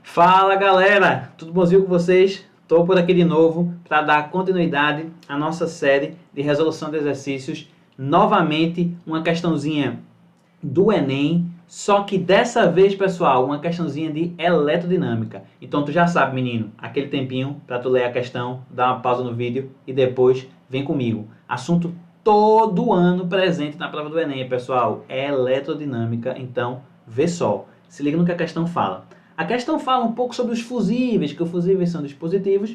Fala galera, tudo bonzinho com vocês? Estou por aqui de novo para dar continuidade à nossa série de resolução de exercícios. Novamente, uma questãozinha do Enem, só que dessa vez, pessoal, uma questãozinha de eletrodinâmica. Então tu já sabe, menino, aquele tempinho para tu ler a questão, dar uma pausa no vídeo e depois vem comigo. Assunto todo ano presente na prova do Enem, pessoal, é eletrodinâmica, então vê só. Se liga no que a questão fala. A questão fala um pouco sobre os fusíveis, que os fusíveis são dispositivos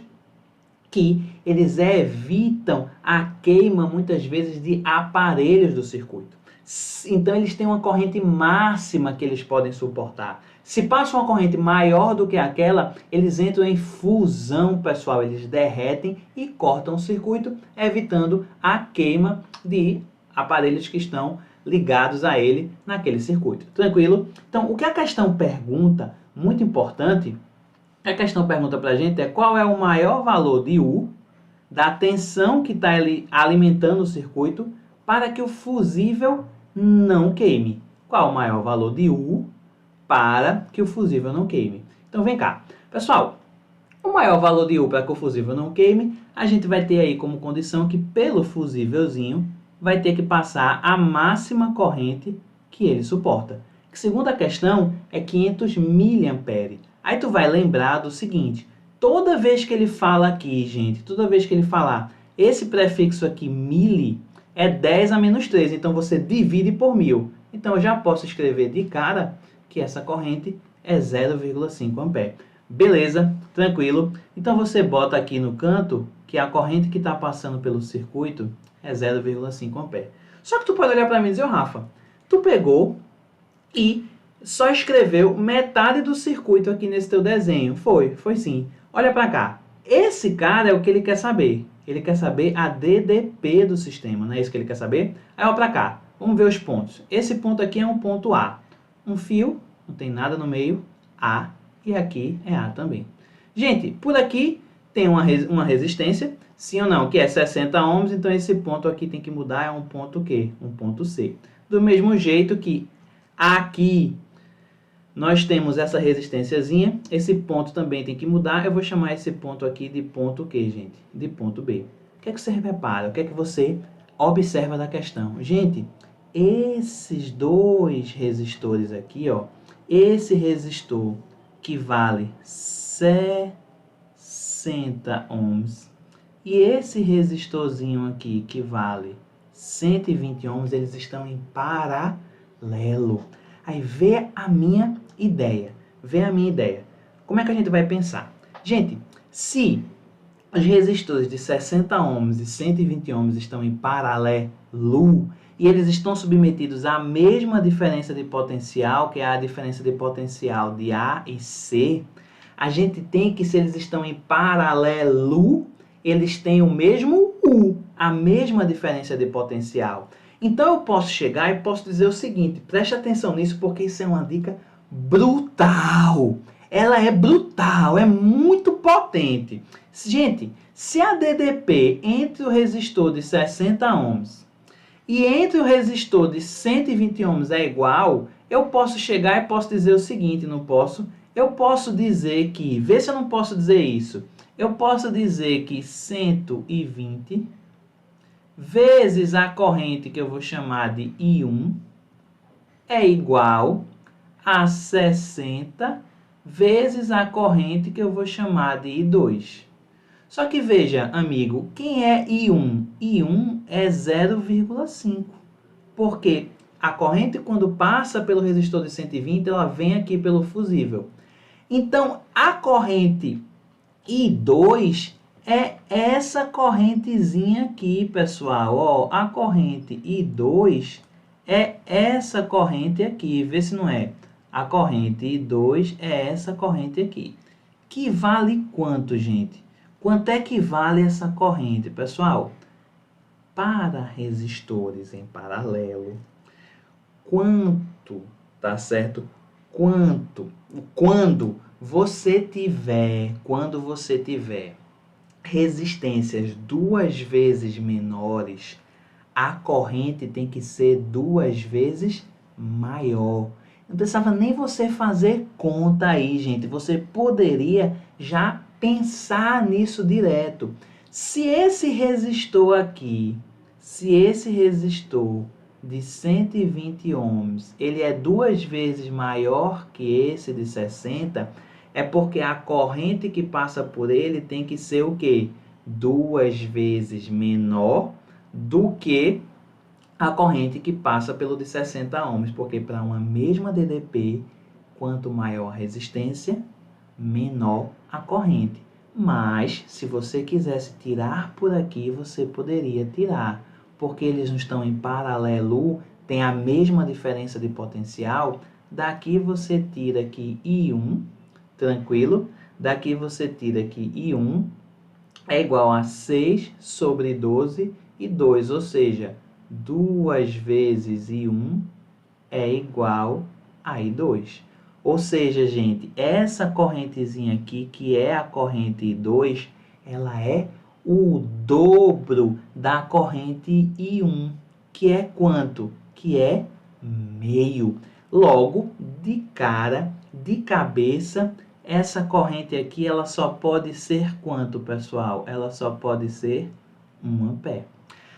que eles evitam a queima, muitas vezes, de aparelhos do circuito. Então, eles têm uma corrente máxima que eles podem suportar. Se passa uma corrente maior do que aquela, eles entram em fusão, pessoal. Eles derretem e cortam o circuito, evitando a queima de aparelhos que estão ligados a ele naquele circuito. Tranquilo? Então, o que a questão pergunta, muito importante, a questão pergunta para a gente qual é o maior valor de U da tensão que está alimentando o circuito para que o fusível não queime. Qual o maior valor de U para que o fusível não queime? Então vem cá. Pessoal, o maior valor de U para que o fusível não queime, a gente vai ter aí como condição que pelo fusívelzinho vai ter que passar a máxima corrente que ele suporta. Que segundo a questão é 500 mA. Aí tu vai lembrar do seguinte, toda vez que ele fala aqui, gente, toda vez que ele falar esse prefixo aqui, mili, é 10 a menos 3, então você divide por 1000. Então eu já posso escrever de cara que essa corrente é 0,5 ampere. Beleza, tranquilo. Então você bota aqui no canto que a corrente que está passando pelo circuito é 0,5 ampere. Só que tu pode olhar para mim e dizer, Rafa, tu pegou e só escreveu metade do circuito aqui nesse teu desenho. Foi sim. Olha para cá. Esse cara é o que ele quer saber. Ele quer saber a DDP do sistema, não é isso que ele quer saber? Aí olha para cá. Vamos ver os pontos. Esse ponto aqui é um ponto A. Um fio, não tem nada no meio, A. E aqui é A também. Gente, por aqui tem uma resistência, sim ou não, que é 60 ohms, então esse ponto aqui tem que mudar, é um ponto Q, um ponto C. Do mesmo jeito que aqui nós temos essa resistênciazinha, esse ponto também tem que mudar, eu vou chamar esse ponto aqui de ponto Q, gente, de ponto B. O que é que você repara? O que é que você observa da questão? Gente, esses dois resistores aqui, ó, esse resistor que vale 60 ohms e esse resistorzinho aqui que vale 120 ohms, eles estão em paralelo. Aí vê a minha ideia. Como é que a gente vai pensar? Gente, se os resistores de 60 ohms e 120 ohms estão em paralelo e eles estão submetidos à mesma diferença de potencial, que é a diferença de potencial de A e C, a gente tem que, se eles estão em paralelo, eles têm o mesmo U, a mesma diferença de potencial. Então eu posso chegar e posso dizer o seguinte, preste atenção nisso porque isso é uma dica brutal. Ela é brutal, é muito potente. Gente, se a DDP entre o resistor de 60 ohms e entre o resistor de 120 ohms é igual, eu posso chegar e posso dizer o seguinte, não posso? Eu posso dizer que, vê se eu não posso dizer isso, eu posso dizer que 120 vezes a corrente que eu vou chamar de I1 é igual a 60 vezes a corrente que eu vou chamar de I2. Só que veja, amigo, quem é I1? I1 é 0,5. Porque a corrente, quando passa pelo resistor de 120, ela vem aqui pelo fusível. Então, a corrente I2 é essa correntezinha aqui, pessoal. Ó, a corrente I2 é essa corrente aqui. Vê se não é. A corrente I2 é essa corrente aqui. Que vale quanto, gente? Quanto é que vale essa corrente, pessoal? Para resistores em paralelo, quanto, tá certo? Quando você tiver resistências 2 vezes menores, a corrente tem que ser 2 vezes maior. Não precisava nem você fazer conta aí, gente. Você poderia já pensar nisso direto. Se esse resistor aqui, se esse resistor de 120 ohms, ele é 2 vezes maior que esse de 60, é porque a corrente que passa por ele tem que ser o quê? 2 vezes menor do que a corrente que passa pelo de 60 ohms, porque para uma mesma DDP, quanto maior a resistência, menor a corrente. Mas, se você quisesse tirar por aqui, você poderia tirar, porque eles não estão em paralelo, tem a mesma diferença de potencial. Daqui você tira aqui I1, tranquilo? Daqui você tira aqui I1, é igual a 6 sobre 12 e 2, ou seja, 2 vezes I1 é igual a I2. Ou seja, gente, essa correntezinha aqui, que é a corrente I2, ela é o dobro da corrente I1, que é quanto? Que é meio. Logo, de cara, de cabeça, essa corrente aqui, ela só pode ser quanto, pessoal? Ela só pode ser 1 ampere.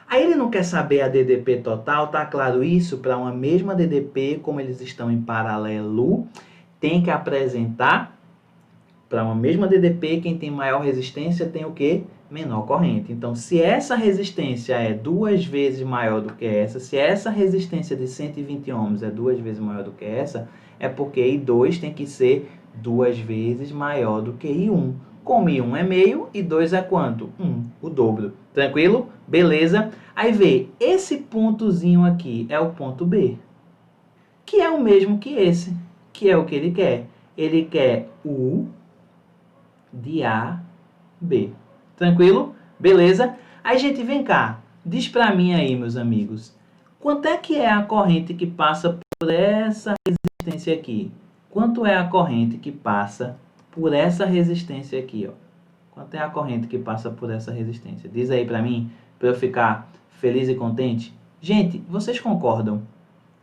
Aí ele não quer saber a DDP total, tá claro isso? Para uma mesma DDP, como eles estão em paralelo, tem que apresentar, para uma mesma DDP, quem tem maior resistência tem o quê? Menor corrente. Então, se essa resistência é 2 vezes maior do que essa, se essa resistência de 120 ohms é 2 vezes maior do que essa, é porque I2 tem que ser 2 vezes maior do que I1. Como I1 é meio, I2 é quanto? 1, o dobro. Tranquilo? Beleza? Aí vê, esse pontozinho aqui é o ponto B, que é o mesmo que esse, que é o que ele quer. Ele quer U de A, B. Tranquilo? Beleza? Aí, gente, vem cá. Diz pra mim aí, meus amigos. Quanto é que é a corrente que passa por essa resistência aqui? Quanto é a corrente que passa por essa resistência aqui, ó? Quanto é a corrente que passa por essa resistência? Diz aí pra mim, pra eu ficar feliz e contente. Gente, vocês concordam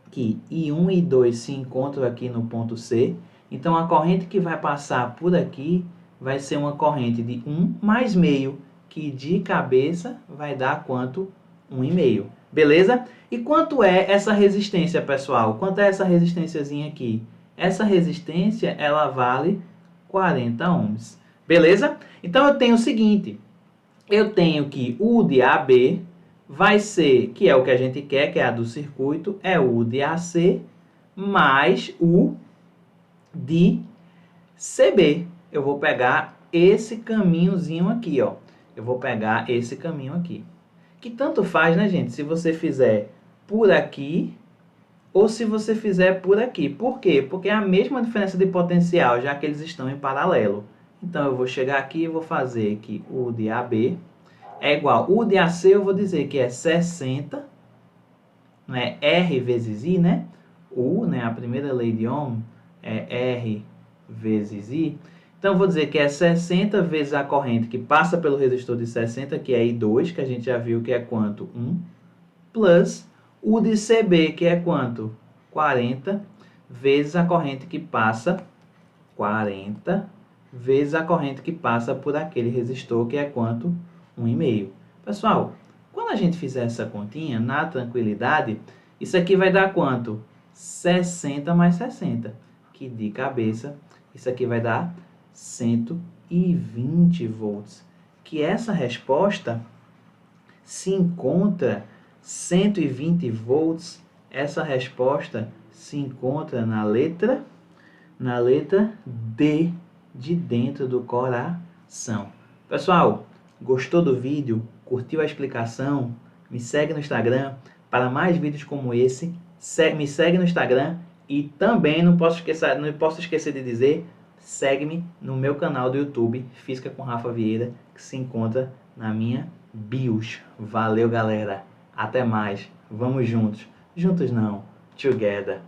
que I1 e I2 se encontram aqui no ponto C? Então, a corrente que vai passar por aqui vai ser uma corrente de 1 mais meio, que de cabeça vai dar quanto? 1,5. Beleza? E quanto é essa resistência, pessoal? Quanto é essa resistênciazinha aqui? Essa resistência, ela vale 40 ohms. Beleza? Então, eu tenho o seguinte. Eu tenho que U de AB vai ser, que é o que a gente quer, que é a do circuito, é U de AC mais U de CB. Eu vou pegar esse caminhozinho aqui, ó. Eu vou pegar esse caminho aqui. Que tanto faz, né, gente? Se você fizer por aqui ou se você fizer por aqui. Por quê? Porque é a mesma diferença de potencial, já que eles estão em paralelo. Então, eu vou chegar aqui e vou fazer que U de AB é igual. U de AC eu vou dizer que é 60, né? R vezes I, né? U, né? A primeira lei de Ohm é R vezes I. Então, eu vou dizer que é 60 vezes a corrente que passa pelo resistor de 60, que é I2, que a gente já viu que é quanto? 1, plus U de CB, que é quanto? 40, vezes a corrente que passa, 40, vezes a corrente que passa por aquele resistor, que é quanto? 1,5. Pessoal, quando a gente fizer essa continha, na tranquilidade, isso aqui vai dar quanto? 60 mais 60, que de cabeça, isso aqui vai dar 120 volts. Que essa resposta se encontra 120 volts, essa resposta se encontra na letra D, de dentro do coração. Pessoal, gostou do vídeo? Curtiu a explicação? Me segue no Instagram para mais vídeos como esse. Me segue no Instagram e também não posso esquecer de dizer, segue-me no meu canal do YouTube, Física com Rafa Vieira, que se encontra na minha bios. Valeu, galera. Até mais. Vamos juntos. Juntos não. Together.